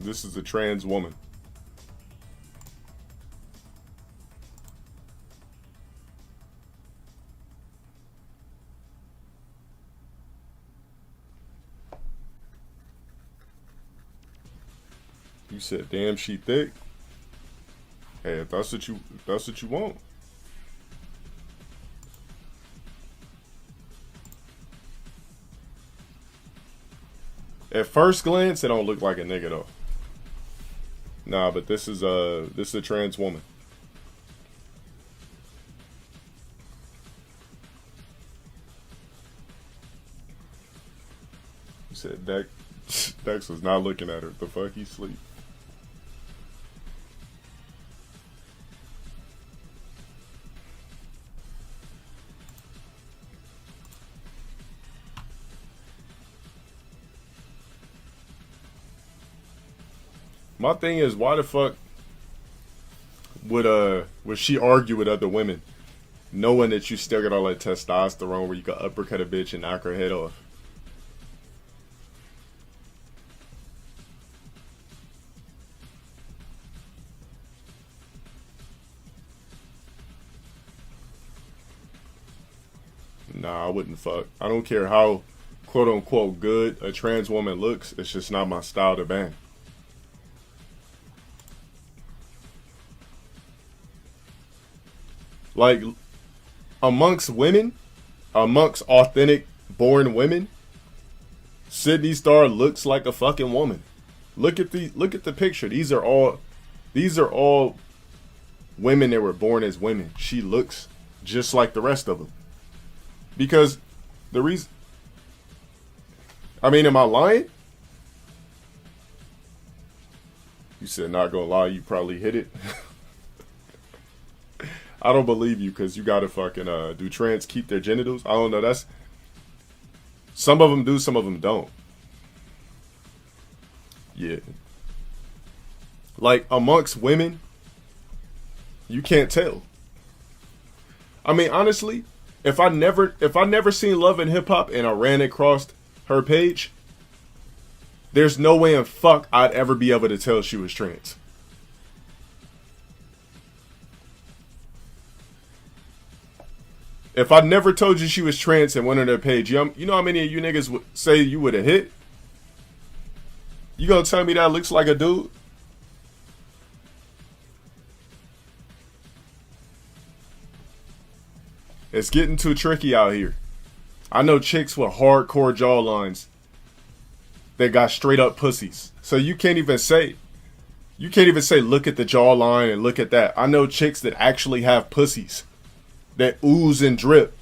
this is a trans woman. You said, "Damn, she thick." Hey, if that's what you want. At first glance, it don't look like a nigga though. Nah, but this is a trans woman. You said Dex was not looking at her. The fuck, he sleep. My thing is, why the fuck would she argue with other women, knowing that you still got all that testosterone where you can uppercut a bitch and knock her head off? Nah, I wouldn't fuck. I don't care how quote unquote good a trans woman looks. It's just not my style to bang. Like, amongst women, amongst authentic born women, Sydney Star looks like a fucking woman. Look at the picture. These are all women that were born as women. She looks just like the rest of them. Because the reason, I mean, am I lying? You said, "Not gonna lie, you probably hit it." I don't believe you, because you gotta fucking do trans keep their genitals? I don't know. That's, some of them do, some of them don't. Yeah. Like, amongst women, you can't tell. I mean, honestly, if I never seen Love and Hip Hop and I ran across her page, there's no way in fuck I'd ever be able to tell she was trans. If I never told you she was trans and went on their page, you know how many of you niggas would say you would have hit? You gonna tell me that looks like a dude? It's getting too tricky out here. I know chicks with hardcore jawlines that got straight up pussies. So you can't even say look at the jawline and look at that. I know chicks that actually have pussies that ooze and drip.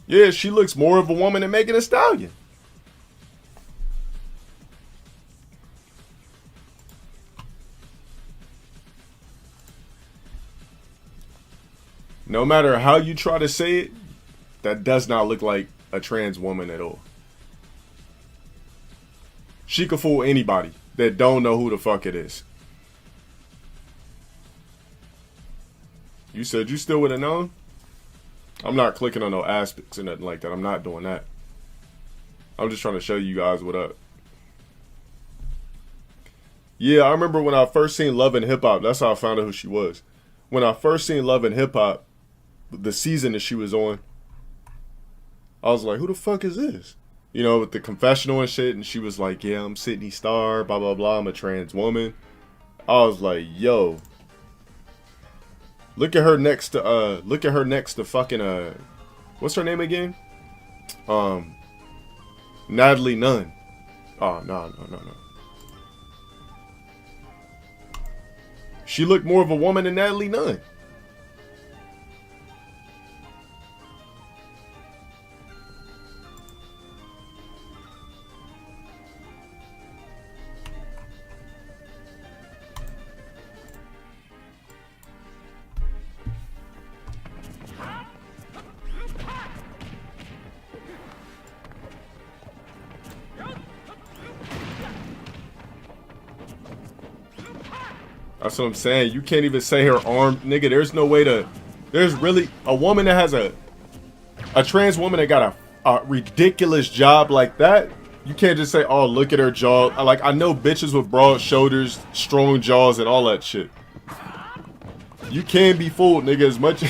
Yeah, she looks more of a woman than Megan Thee Stallion. No matter how you try to say it, that does not look like a trans woman at all. She could fool anybody that don't know who the fuck it is. You said you still would have known? I'm not clicking on no aspects or nothing like that. I'm not doing that. I'm just trying to show you guys what up. Yeah, I remember when I first seen Love and Hip Hop. That's how I found out who she was. When I first seen Love and Hip Hop, the season that she was on, I was like, who the fuck is this? You know, with the confessional and shit. And she was like, yeah, I'm Sydney Star, blah, blah, blah. I'm a trans woman. I was like, yo. Look at her next to fucking what's her name again? Natalie Nunn. Oh, no. She looked more of a woman than Natalie Nunn. That's what I'm saying. You can't even say her arm, nigga. There's no way to. There's really a woman that has a trans woman that got a ridiculous job like that. You can't just say, oh, look at her jaw. Like, I know bitches with broad shoulders, strong jaws, and all that shit. You can be fooled, nigga, as much.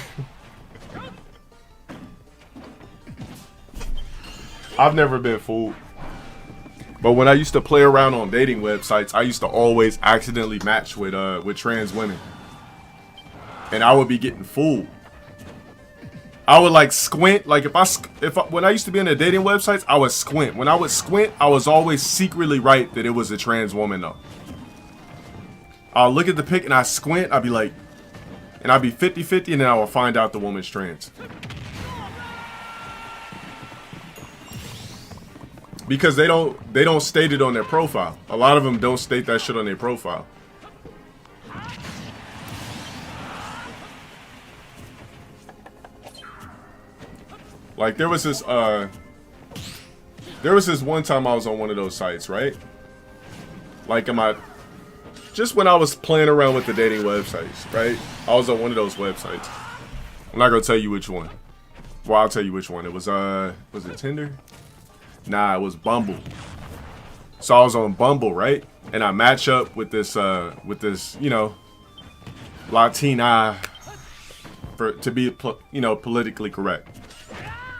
I've never been fooled. But when I used to play around on dating websites, I used to always accidentally match with trans women. And I would be getting fooled. I would like squint, like when I used to be on the dating websites, I would squint. When I would squint, I was always secretly right that it was a trans woman though. I'll look at the pic and I squint, I'd be like, and I'd be 50-50 and then I will find out the woman's trans. Because they don't state it on their profile. A lot of them don't state that shit on their profile. Like there was this one time I was on one of those sites, right? Like just when I was playing around with the dating websites, right? I was on one of those websites. I'm not gonna tell you which one. Well, I'll tell you which one. It was it Tinder? Nah, it was Bumble. So I was on Bumble, right? And I match up with this, you know, Latina, to be, you know, politically correct.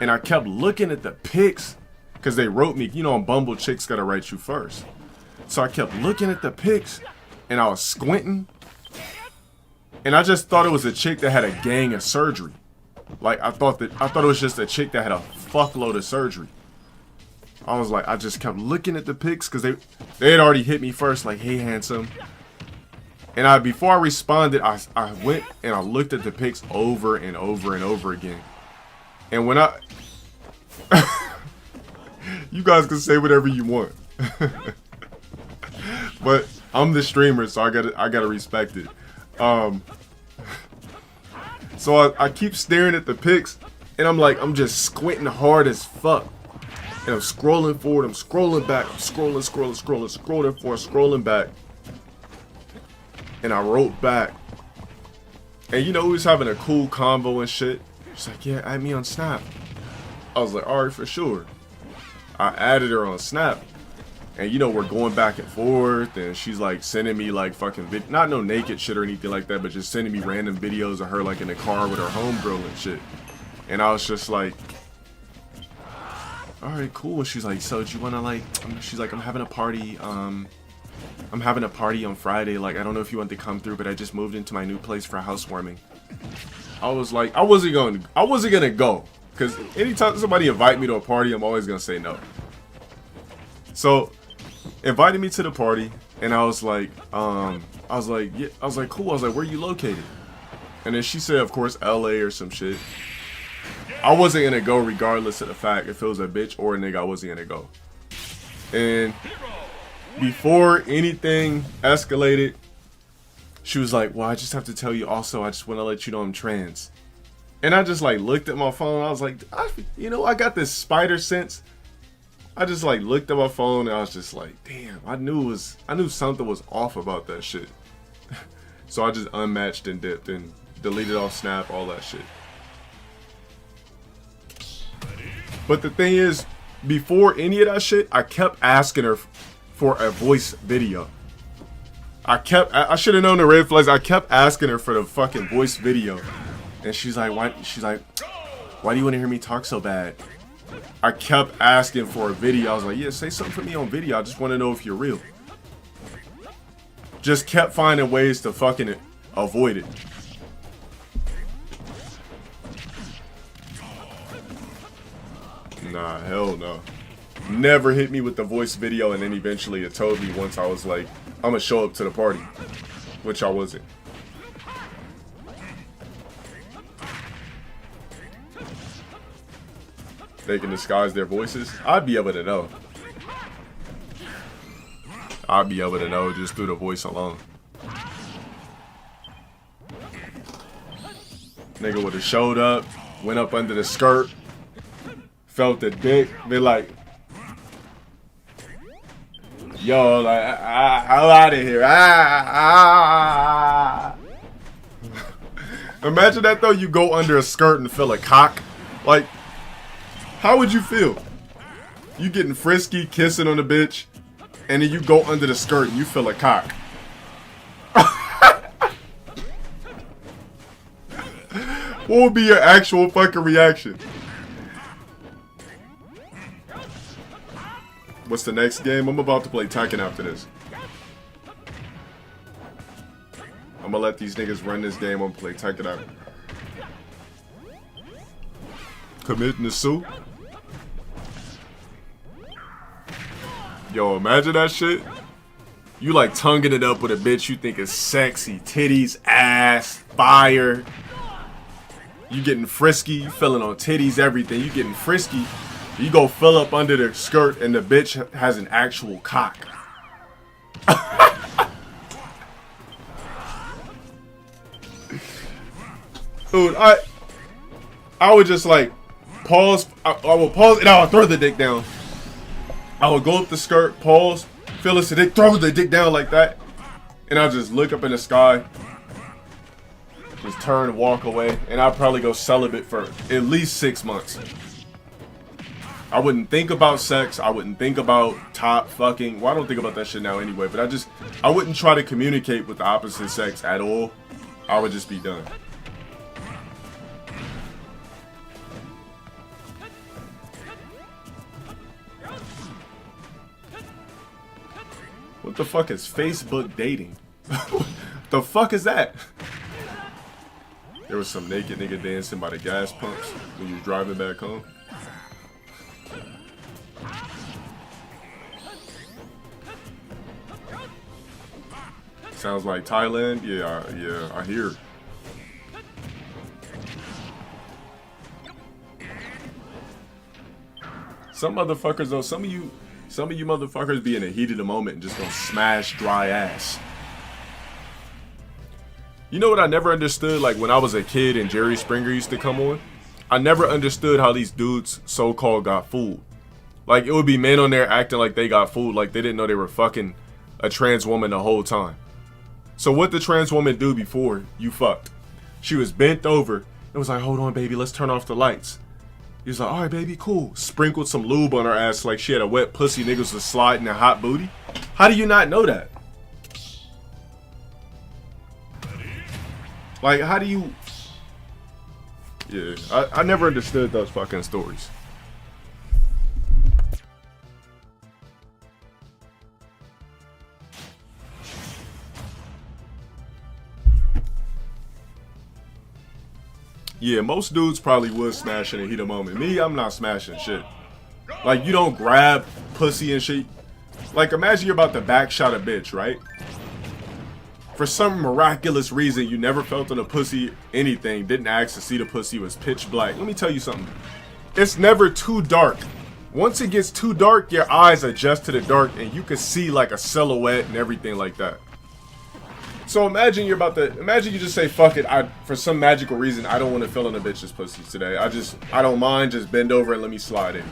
And I kept looking at the pics because they wrote me, you know, on Bumble, chicks gotta write you first. So I kept looking at the pics and I was squinting. And I just thought it was a chick that had a gang of surgery. Like I thought it was just a chick that had a fuckload of surgery. I was like, I just kept looking at the pics because they had already hit me first, like, hey, handsome. And before I responded, I went and I looked at the pics over and over and over again. And when you guys can say whatever you want. But I'm the streamer, so I gotta respect it. So I keep staring at the pics, and I'm just squinting hard as fuck. And I'm scrolling forward, I'm scrolling back, I'm scrolling forward, scrolling back. And I wrote back. And you know, we was having a cool convo and shit. She's like, yeah, add me on Snap. I was like, alright, for sure. I added her on Snap. And you know, we're going back and forth, and she's like sending me like fucking not no naked shit or anything like that, but just sending me random videos of her like in the car with her homegirl and shit. And I was just like, alright, cool. And she's like, so do you wanna like, she's like, I'm having a party on Friday, like I don't know if you want to come through, but I just moved into my new place for a housewarming. I was like, I wasn't gonna go, because anytime somebody invite me to a party, I'm always gonna say no. So invited me to the party, and I was like, yeah, I was like, cool. I was like, where are you located? And then she said, of course, LA or some shit. I wasn't gonna go regardless of the fact if it was a bitch or a nigga. I wasn't gonna go. And before anything escalated, she was like, well, I just have to tell you also, I just want to let you know I'm trans. And I just like looked at my phone. I was like, I got this spider sense. I just like looked at my phone and I was just like, damn, I knew something was off about that shit. So I just unmatched and dipped and deleted off Snap, all that shit. But the thing is, before any of that shit, I kept asking her for a voice video. I should have known the red flags. I kept asking her for the fucking voice video. And she's like, why do you want to hear me talk so bad? I kept asking for a video. I was like, yeah, say something for me on video. I just want to know if you're real. Just kept finding ways to fucking avoid it. Nah, hell no. Never hit me with the voice video, and then eventually it told me once I was like, I'm gonna show up to the party, which I wasn't. They can disguise their voices. I'd be able to know. I'd be able to know just through the voice alone. Nigga would have showed up, went up under the skirt, felt the dick, be like, yo, like, I'm out of here. Imagine that though, you go under a skirt and feel a cock. Like, how would you feel? You getting frisky, kissing on the bitch, and then you go under the skirt and you feel a cock. What would be your actual fucking reaction? What's the next game? I'm about to play Tekken after this. I'm gonna let these niggas run this game. I'm gonna play Tekken after. Committing the suit. Yo, imagine that shit. You like tonguing it up with a bitch you think is sexy. Titties, ass, fire. You getting frisky. You feeling on titties, everything. You getting frisky. You go fill up under the skirt and the bitch has an actual cock. Dude, I would just like pause. I would pause and I would throw the dick down. I would go up the skirt, pause, feel it's the dick, throw the dick down like that, and I'll just look up in the sky, just turn and walk away, and I'll probably go celibate for at least 6 months. I wouldn't think about sex. I wouldn't think about top fucking. Well, I don't think about that shit now anyway, but I wouldn't try to communicate with the opposite sex at all. I would just be done. What the fuck is Facebook dating? The fuck is that? There was some naked nigga dancing by the gas pumps when you was driving back home. Sounds like Thailand. Yeah, I hear. Some motherfuckers though, some of you motherfuckers be in the heat of the moment and just gonna smash dry ass. You know what I never understood? Like when I was a kid and Jerry Springer used to come on, I never understood how these dudes so-called got fooled. Like it would be men on there acting like they got fooled, like they didn't know they were fucking a trans woman the whole time. So what the trans woman do before you fucked? She was bent over. It was like, hold on, baby, let's turn off the lights. He was like, all right, baby, cool. Sprinkled some lube on her ass like she had a wet pussy. Niggas was sliding a hot booty. How do you not know that? Like, how do you... Yeah, I never understood those fucking stories. Yeah, most dudes probably would smash in the heat of the moment. Me, I'm not smashing shit. Like, you don't grab pussy and shit. Like, imagine you're about to backshot a bitch, right? For some miraculous reason, you never felt on a pussy anything, didn't ask to see the pussy, was pitch black. Let me tell you something. It's never too dark. Once it gets too dark, your eyes adjust to the dark and you can see like a silhouette and everything like that. So imagine you just say, fuck it, for some magical reason, I don't want to feel on a bitch's pussy today. I don't mind, just bend over and let me slide in.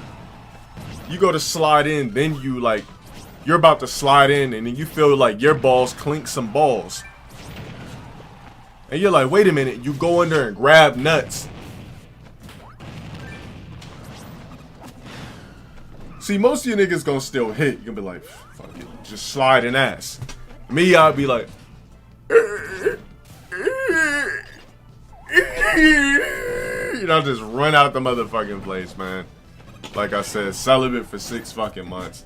You go to slide in, then you're about to slide in and then you feel like your balls clink some balls. And you're like, wait a minute, you go in there and grab nuts. See, most of you niggas gonna still hit. You're gonna be like, fuck it, just slide in ass. Me, I'll be like, you know, just run out the motherfucking place, man. Like I said, celibate for 6 fucking months.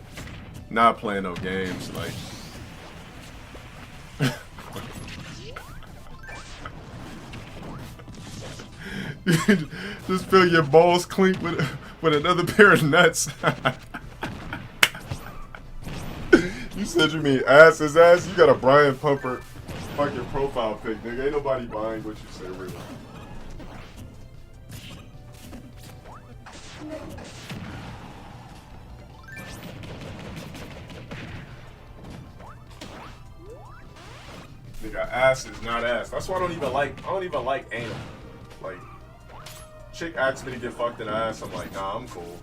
Not playing no games, like. Just feel your balls clink with another pair of nuts. You said you mean ass is ass? You got a Brian Pumper fucking profile pic, nigga. Ain't nobody buying what you say, really. Nigga, ass is not ass. That's why I don't even like anal. Like, chick asks me to get fucked in the ass, I'm like, nah, I'm cool.